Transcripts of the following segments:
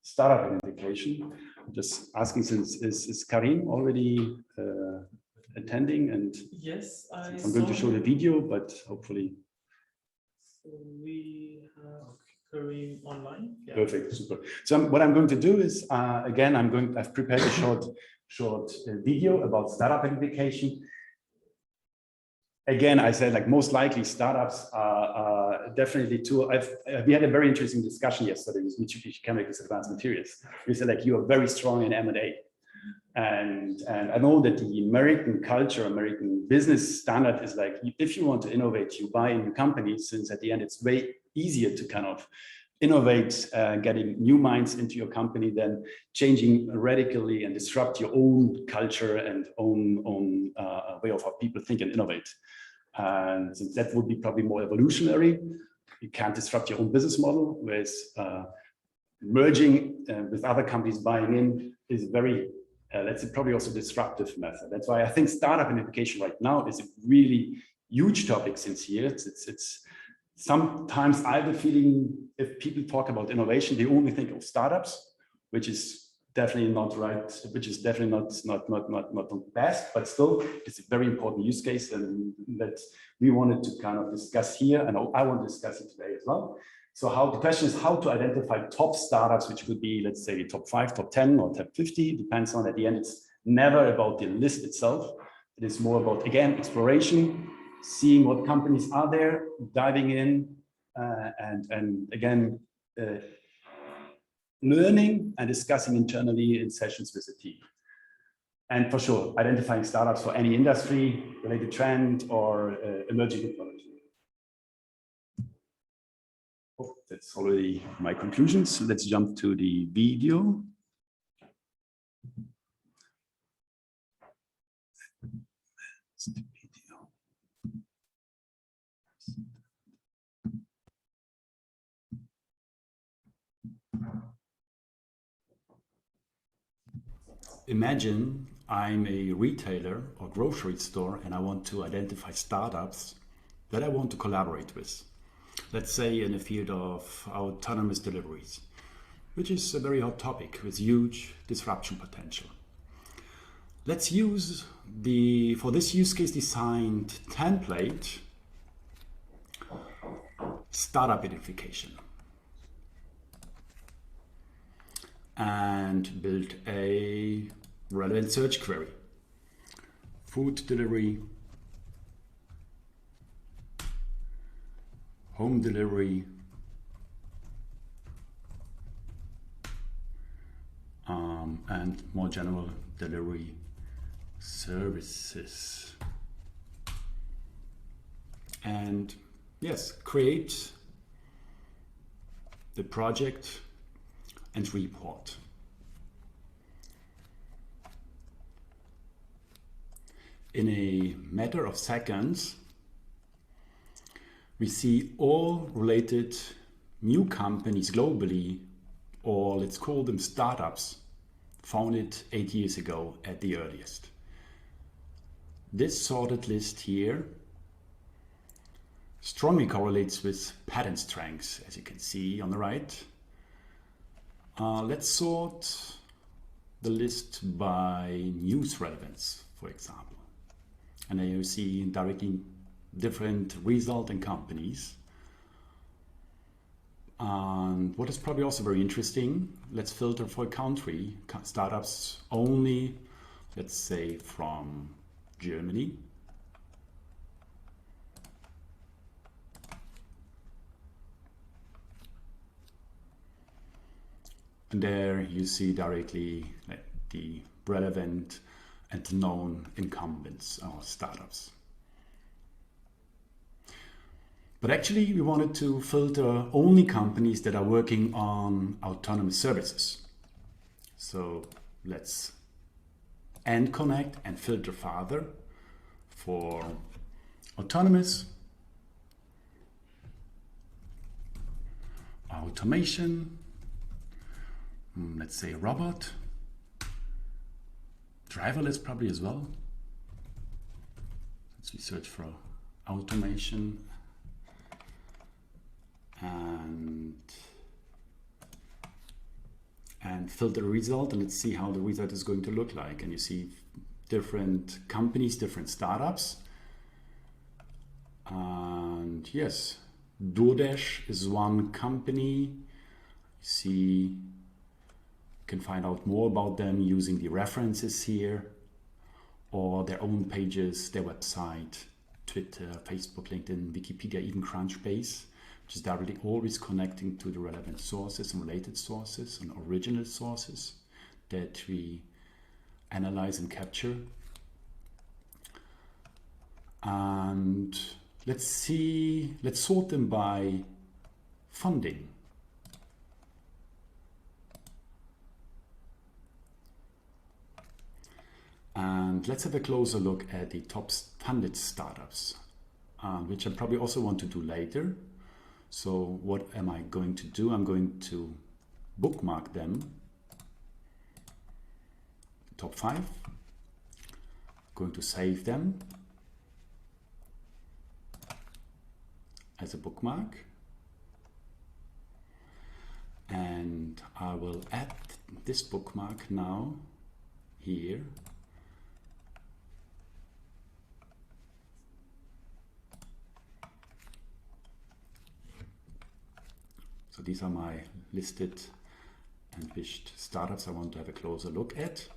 startup identification. I'm just asking, since is Karim already attending? And yes, I'm going to show the video, but hopefully. So we have Karim online. Yeah. Perfect, super. So what I'm going to do is, again, I've prepared a short video about startup identification. Again, I said, like, most likely startups are definitely too. We had a very interesting discussion yesterday with Mitsubishi Chemicals Advanced Materials. We said, like, you are very strong in M&A. And I know that the American culture, American business standard is like, if you want to innovate, you buy new companies, since at the end it's way easier to kind of innovate, getting new minds into your company than changing radically and disrupt your own culture and own way of how people think and innovate. And since that would be probably more evolutionary, you can't disrupt your own business model, whereas merging with other companies buying in is very, let's say, probably also disruptive method. That's why I think startup identification right now is a really huge topic since years. It's sometimes I have the feeling if people talk about innovation, they only think of startups, which is definitely not right, which is definitely not the best, but still it's a very important use case and that we wanted to kind of discuss here, and I want to discuss it today as well. So the question is how to identify top startups, which could be, let's say, top 5, top 10, or top 50, depends on. At the end, it's never about the list itself. It is more about, again, exploration, seeing what companies are there, diving in, and again, learning and discussing internally in sessions with the team. And for sure, identifying startups for any industry, related trend, or emerging technology. Oh, that's already my conclusions. So let's jump to the video. Imagine I'm a retailer or grocery store and I want to identify startups that I want to collaborate with. Let's say in the field of autonomous deliveries, which is a very hot topic with huge disruption potential. Let's use for this use case designed template, startup identification, and build a relevant search query. Food delivery, home delivery, and more general delivery services. And yes, create the project and report. In a matter of seconds, we see all related new companies globally, or let's call them startups, founded 8 years ago at the earliest. This sorted list here strongly correlates with pattern strengths, as you can see on the right. Let's sort the list by news relevance, for example. And then you see directly different result and companies. And what is probably also very interesting, let's filter for a country, startups only, let's say from Germany. And there you see directly the relevant and known incumbents or startups. But actually we wanted to filter only companies that are working on autonomous services. So let's end connect and filter further for autonomous, automation, let's say robot, driverless probably as well. Let's search for automation and filter the result, and let's see how the result is going to look like. And you see different companies, different startups. And yes, DoorDash is one company. You see, you can find out more about them using the references here, or their own pages, their website, Twitter, Facebook, LinkedIn, Wikipedia, even Crunchbase, which is directly always connecting to the relevant sources and related sources and original sources that we analyze and capture. And let's sort them by funding. And let's have a closer look at the top funded startups, which I probably also want to do later. So what am I going to do? I'm going to bookmark them, top 5. I'm going to save them as a bookmark. And I will add this bookmark now here. So these are my listed and wished startups I want to have a closer look at.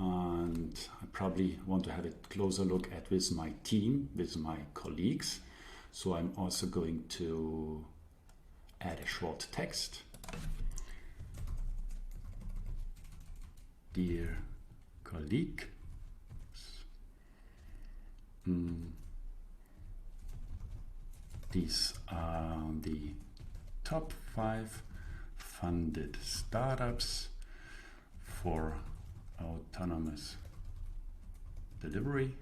And I probably want to have a closer look at with my team, with my colleagues. So I'm also going to add a short text. Dear colleague, these are the top 5 funded startups for autonomous delivery.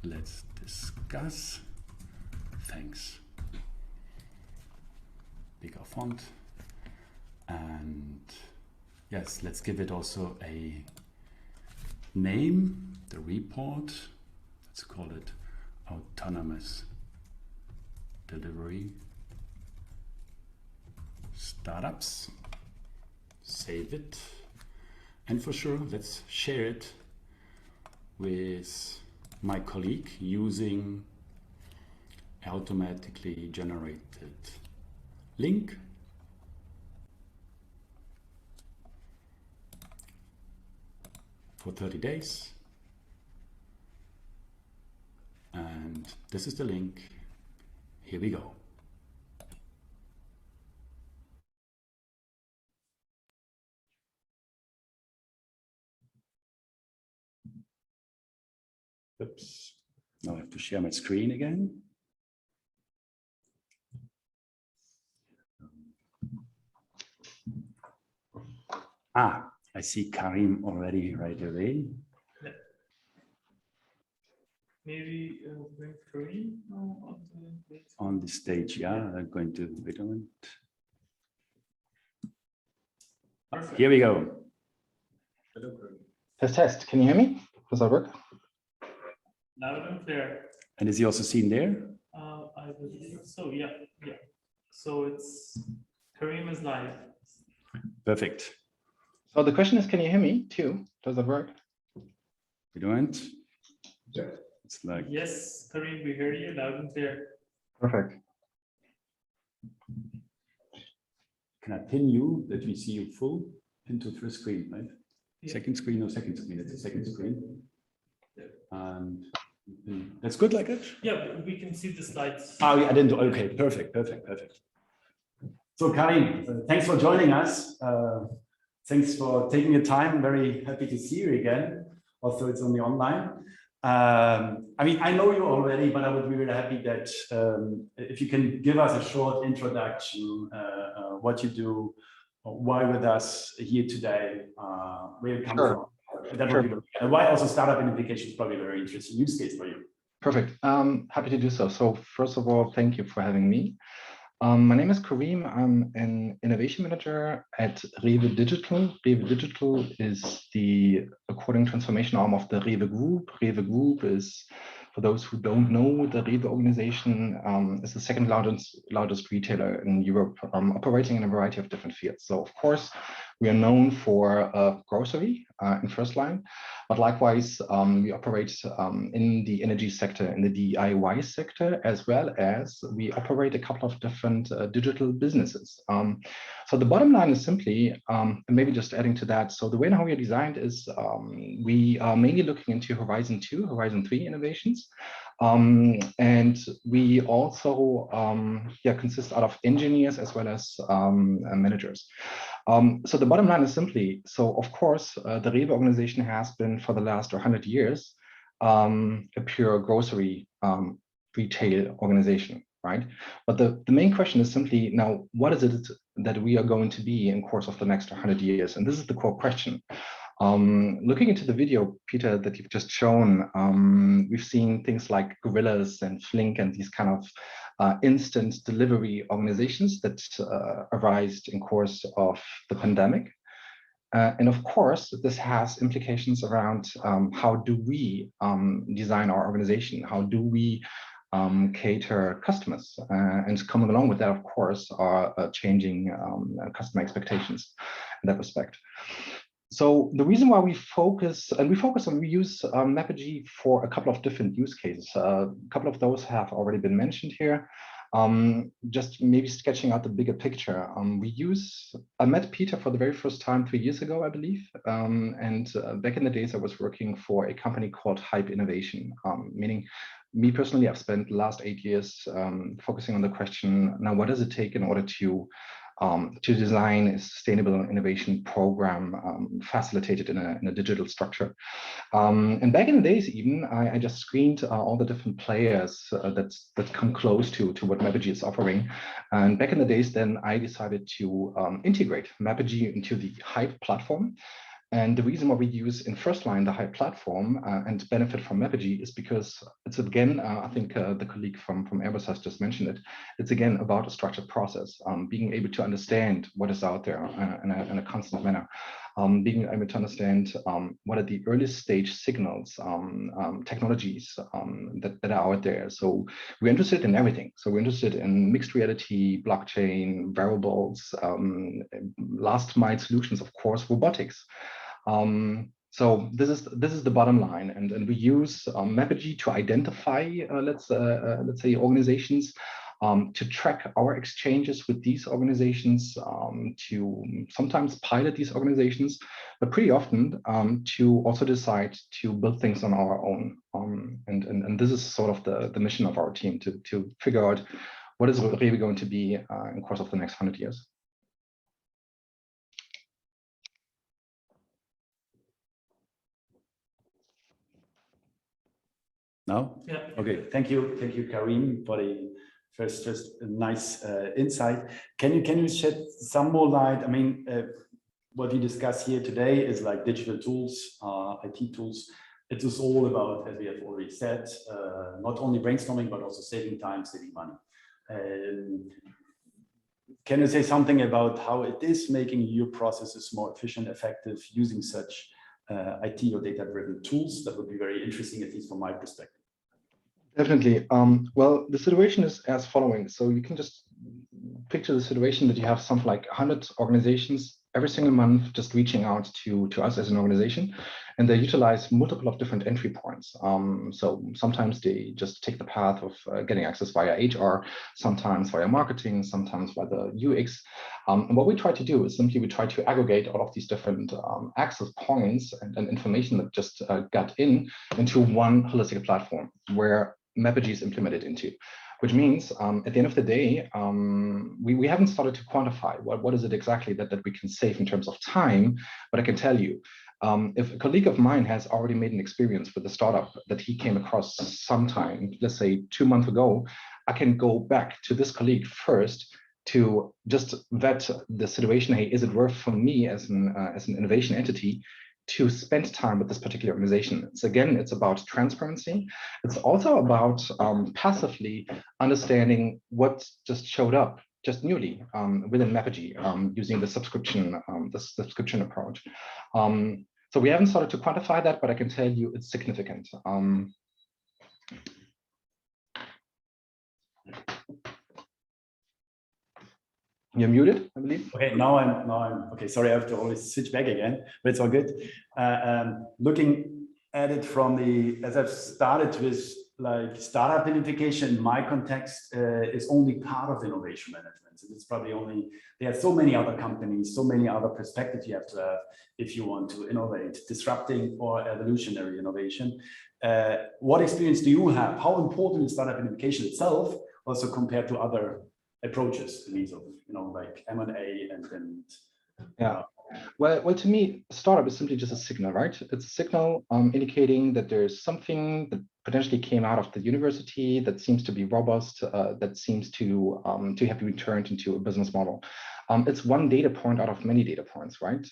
Let's discuss. Thanks. Bigger font. And yes, let's give it also a name, the report. Let's call it Autonomous Delivery Startups. Save it. And for sure, let's share it with my colleague using automatically generated link. For 30 days. And this is the link. Here we go. Oops. Now I have to share my screen again. I see Karim already right away. Yeah. Maybe bring Karim on the stage. Yeah, I'm going to wait a minute. Here we go. Hello, Karim. Test. Can you hear me? Does that work? Loud and clear. And is he also seen there? I believe so. Yeah. So it's Karim is live. Perfect. So the question is, can you hear me too? Does that work? We don't. Yeah. It's like yes, Karim, we hear you loud and clear. Perfect. Can I pin you that we see you full into first screen, right? Yeah. Second screen, no second screen. It's a second screen. Yeah. And that's good like that? Yeah, we can see the slides. Oh, yeah, I didn't do. Okay, perfect. So Karim, thanks for joining us. Thanks for taking your time. I'm very happy to see you again. Also, it's only online. I mean, I know you already, but I would be really happy that if you can give us a short introduction, what you do, why with us here today, where you come from. That would be good. And why also startup identification is probably a very interesting use case for you. Perfect. Happy to do so. So first of all, thank you for having me. My name is Karim. I'm an innovation manager at REWE Digital. REWE Digital is the according transformation arm of the REWE Group. REWE Group is For those who don't know, the REWE organization is the second largest retailer in Europe, operating in a variety of different fields. So of course, we are known for grocery in first line, but likewise, we operate in the energy sector, in the DIY sector, as well as we operate a couple of different digital businesses. So the bottom line is simply, and maybe just adding to that, so the way how we are designed is we are mainly looking into Horizon 2, Horizon 3 innovations. And we also consist out of engineers as well as managers. So the bottom line is simply, so of course, the REWE organization has been for the last 100 years a pure grocery retail organization, right? But the main question is simply now, what is it that we are going to be in course of the next 100 years? And this is the core question. Looking into the video, Peter, that you've just shown, we've seen things like Gorillas and Flink and these kind of instant delivery organizations that arose in course of the pandemic. And of course, this has implications around how do we design our organization? How do we cater customers? And coming along with that, of course, are changing customer expectations in that respect. So the reason why we focus, and we use MAPEGY for a couple of different use cases. A couple of those have already been mentioned here. Just maybe sketching out the bigger picture. I met Peter for the very first time 3 years ago, I believe. And back in the days, I was working for a company called Hype Innovation, meaning me personally, I've spent the last 8 years focusing on the question, now what does it take in order to design a sustainable innovation program facilitated in a digital structure. And back in the days, even I just screened all the different players that come close to what MAPEGY is offering. And back in the days, then I decided to integrate MAPEGY into the Hype platform. And the reason why we use in first line the Hype platform and benefit from MAPEGY is because it's again, I think the colleague from Airbus has just mentioned it. It's again about a structured process, being able to understand what is out there in a constant manner, being able to understand what are the early stage signals, technologies that are out there. So we're interested in everything. So we're interested in mixed reality, blockchain, wearables, last mile solutions, of course, robotics. So this is the bottom line, and we use MAPEGY to identify, let's say, organizations, to track our exchanges with these organizations, to sometimes pilot these organizations, but pretty often to also decide to build things on our own. And this is sort of the mission of our team to figure out what is REWE going to be in the course of the next 100 years. No? Yeah. Okay. Thank you, Karim, for the first just a nice insight. Can you shed some more light? I mean, what we discuss here today is like digital tools, IT tools. It is all about, as we have already said, not only brainstorming but also saving time, saving money. Can you say something about how it is making your processes more efficient, effective, using such IT or data-driven tools? That would be very interesting, at least from my perspective. Definitely. Well, the situation is as following. So you can just picture the situation that you have something like 100 organizations every single month just reaching out to us as an organization, and they utilize multiple of different entry points. So sometimes they just take the path of getting access via HR, sometimes via marketing, sometimes via the UX. And what we try to do is simply we try to aggregate all of these different access points and information that just got into one holistic platform where MAPEGY is implemented into. Which means at the end of the day, we haven't started to quantify what is it exactly that we can save in terms of time, but I can tell you, if a colleague of mine has already made an experience with a startup that he came across sometime, let's say 2 months ago, I can go back to this colleague first to just vet the situation. Hey, is it worth for me as an innovation entity to spend time with this particular organization? It's about transparency. It's also about passively understanding what just showed up just newly within MAPEGY using the subscription approach. So we haven't started to quantify that, but I can tell you it's significant. You're muted, I believe. Okay, now I'm okay. Sorry, I have to always switch back again, but it's all good. Looking at it from as I've started with like startup identification, my context is only part of innovation management. So it's probably only, there are so many other companies, so many other perspectives you have to have if you want to innovate, disrupting or evolutionary innovation. What experience do you have? How important is startup identification itself, also compared to other approaches in these of, like M&A and yeah. Well, to me, startup is simply just a signal, right? It's a signal indicating that there's something that potentially came out of the university that seems to be robust, that seems to have been turned into a business model. It's one data point out of many data points, right?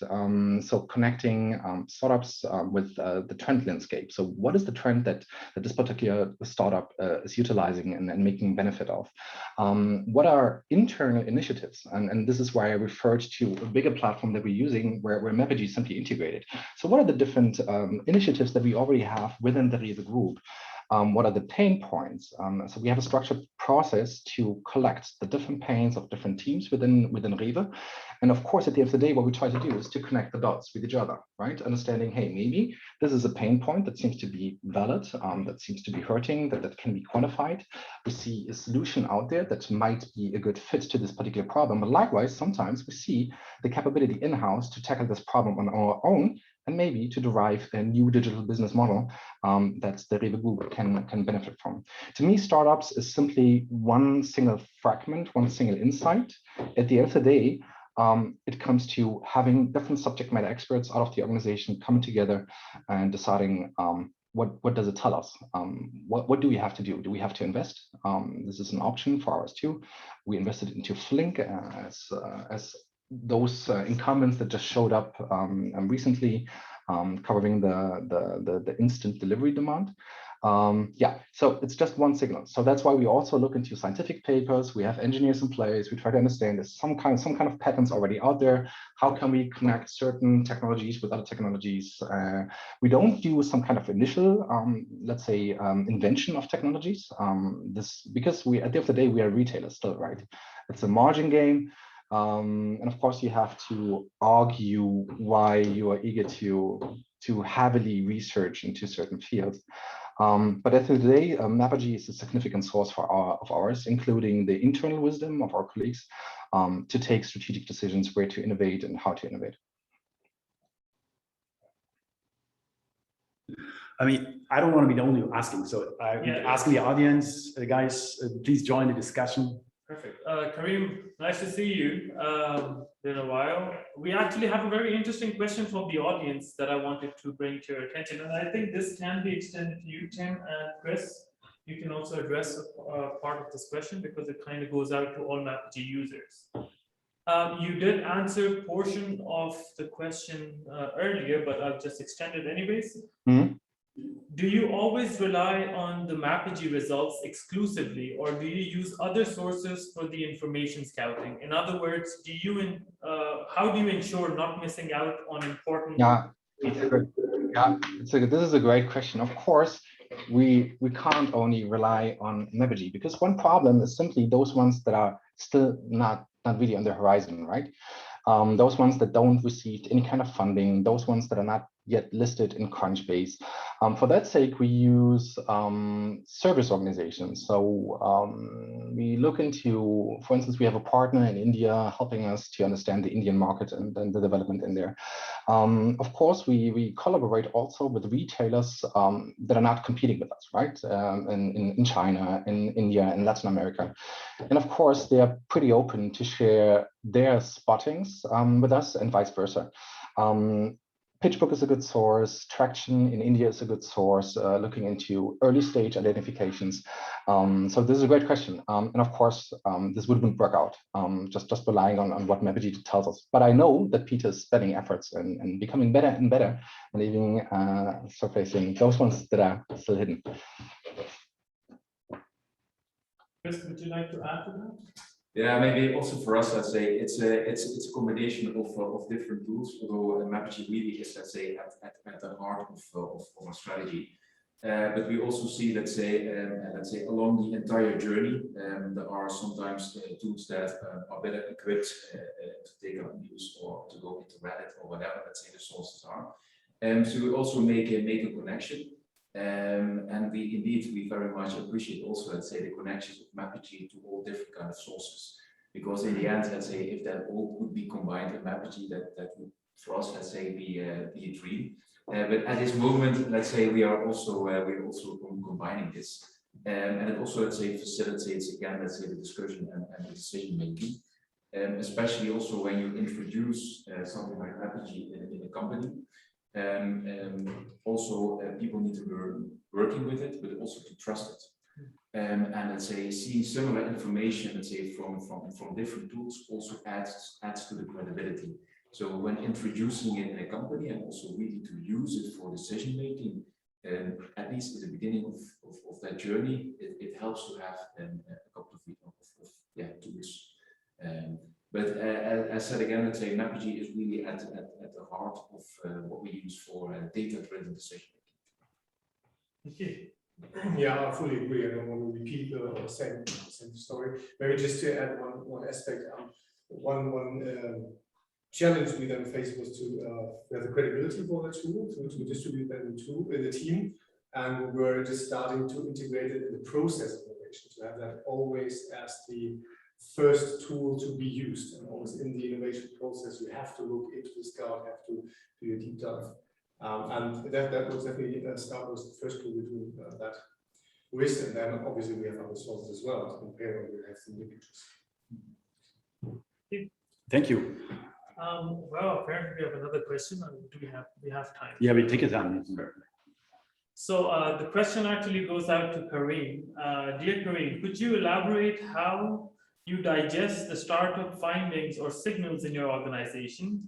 So connecting startups with the trend landscape. So what is the trend that this particular startup is utilizing and making benefit of? What are internal initiatives? And this is why I referred to a bigger platform that we're using where MAPEGY is simply integrated. So what are the different initiatives that we already have within the REWE Group? What are the pain points? So we have a structured process to collect the different pains of different teams within REWE. And of course, at the end of the day, what we try to do is to connect the dots with each other, right? Understanding, hey, maybe this is a pain point that seems to be valid, that seems to be hurting, that can be quantified. We see a solution out there that might be a good fit to this particular problem. But likewise, sometimes we see the capability in-house to tackle this problem on our own, and maybe to derive a new digital business model that the REWE Group can benefit from. To me, startups is simply one single fragment, one single insight. At the end of the day, it comes to having different subject matter experts out of the organization coming together and deciding what does it tell us? What do we have to do? Do we have to invest? This is an option for us too. We invested into Flink as those incumbents that just showed up recently, covering the instant delivery demand. Yeah, so it's just one signal. So that's why we also look into scientific papers. We have engineers in place. We try to understand there's some kind of patterns already out there. How can we connect certain technologies with other technologies? We don't do some kind of initial, let's say, invention of technologies. Because at the end of the day, we are retailers still, right? It's a margin game. And of course, you have to argue why you are eager to heavily research into certain fields. But at the end of the day, MAPEGY is a significant source of ours, including the internal wisdom of our colleagues to take strategic decisions where to innovate and how to innovate. I mean, I don't want to be the only one asking, so I'm asking the audience, guys, please join the discussion. Perfect. Karim, nice to see you. Been a while. We actually have a very interesting question from the audience that I wanted to bring to your attention. And I think this can be extended to you, Tim and Chris. You can also address a part of this question because it kind of goes out to all MAPEGY users. You did answer a portion of the question earlier, but I'll just extend it anyways. Mm-hmm. Do you always rely on the MAPEGY results exclusively, or do you use other sources for the information scouting? In other words, how do you ensure not missing out on important? Yeah, this is a great question. Of course, we can't only rely on MAPEGY because one problem is simply those ones that are still not really on the horizon, right? Those ones that don't receive any kind of funding, those ones that are not yet listed in Crunchbase. For that sake, we use service organizations. So we look into, for instance, we have a partner in India helping us to understand the Indian market and the development in there. Of course, we collaborate also with retailers that are not competing with us, right? In China, in India, in Latin America. And of course, they are pretty open to share their spottings with us and vice versa. PitchBook is a good source. Traction in India is a good source, looking into early stage identifications. So this is a great question. And of course, this wouldn't work out just relying on what MAPEGY tells us. But I know that Peter is spending efforts and becoming better and better, and even surfacing those ones that are still hidden. Chris, would you like to add to that? Yeah, maybe also for us, let's say it's a combination of different tools. Although MAPEGY really is, let's say, at the heart of our strategy. But we also see, let's say, along the entire journey, there are sometimes tools that are better equipped to take up news or to go into Reddit or whatever, let's say, the sources are. So we also make a connection. And we very much appreciate also, let's say, the connections of MAPEGY to all different kind of sources. Because in the end, let's say, if that all could be combined in MAPEGY, that would, for us, let's say, be a dream. But at this moment, let's say, we are also combining this. And it also, let's say, facilitates, again, let's say, the discussion and the decision making. Especially also when you introduce something like MAPEGY in a company. Also, people need to learn working with it, but also to trust it. And let's say seeing similar information, let's say from different tools, also adds to the credibility. So when introducing it in a company and also really to use it for decision making, at least at the beginning of that journey, it helps to have a couple of tools. But as said again, let's say MAPEGY is really at the heart of what we use for data-driven decision making. Okay. Yeah, I fully agree. I don't want to repeat the same story. Maybe just to add one aspect. One challenge we then faced was to have the credibility for the tool, to distribute that in the team, and we were just starting to integrate it in the process of innovation, to have that always as the first tool to be used, and always in the innovation process you have to look into the Scout, have to do a deep dive. And that was definitely Scout was the first tool we do that with, and then obviously we have other sources as well to compare when we have some linkages. Thank you. Well, apparently we have another question. Do we have time? Yeah, we take it on. So the question actually goes out to Karim. Dear Karim, could you elaborate how you digest the startup findings or signals in your organization?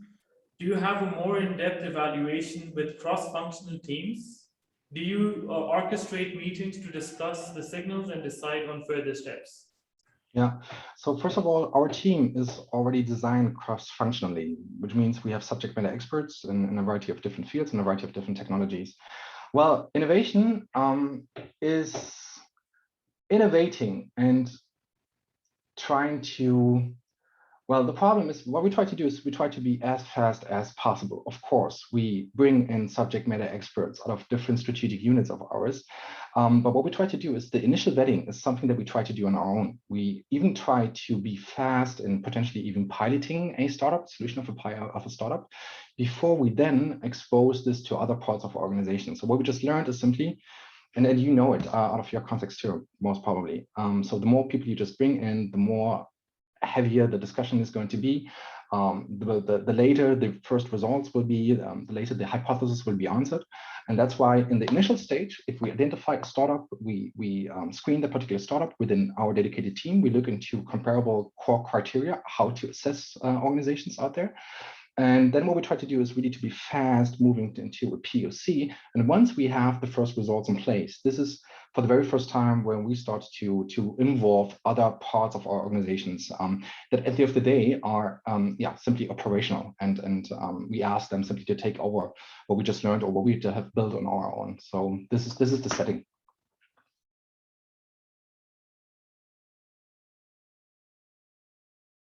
Do you have a more in-depth evaluation with cross-functional teams? Do you orchestrate meetings to discuss the signals and decide on further steps? Yeah, so first of all, our team is already designed cross-functionally, which means we have subject matter experts in a variety of different fields and a variety of different technologies. Well, innovation is innovating and trying to, well, the problem is what we try to do is we try to be as fast as possible. Of course, we bring in subject matter experts out of different strategic units of ours. But what we try to do is the initial vetting is something that we try to do on our own. We even try to be fast in potentially even piloting a startup solution of a startup before we then expose this to other parts of our organization. So what we just learned is simply, and you know it out of your context too, most probably. So the more people you just bring in, the more heavier the discussion is going to be. The later the first results will be, the later the hypothesis will be answered. And that's why in the initial stage, if we identify a startup, we screen the particular startup within our dedicated team. We look into comparable core criteria, how to assess organizations out there. And then what we try to do is really to be fast moving into a POC. And once we have the first results in place, this is for the very first time when we start to involve other parts of our organizations that at the end of the day are simply operational. And we ask them simply to take over what we just learned or what we have built on our own. So this is the setting.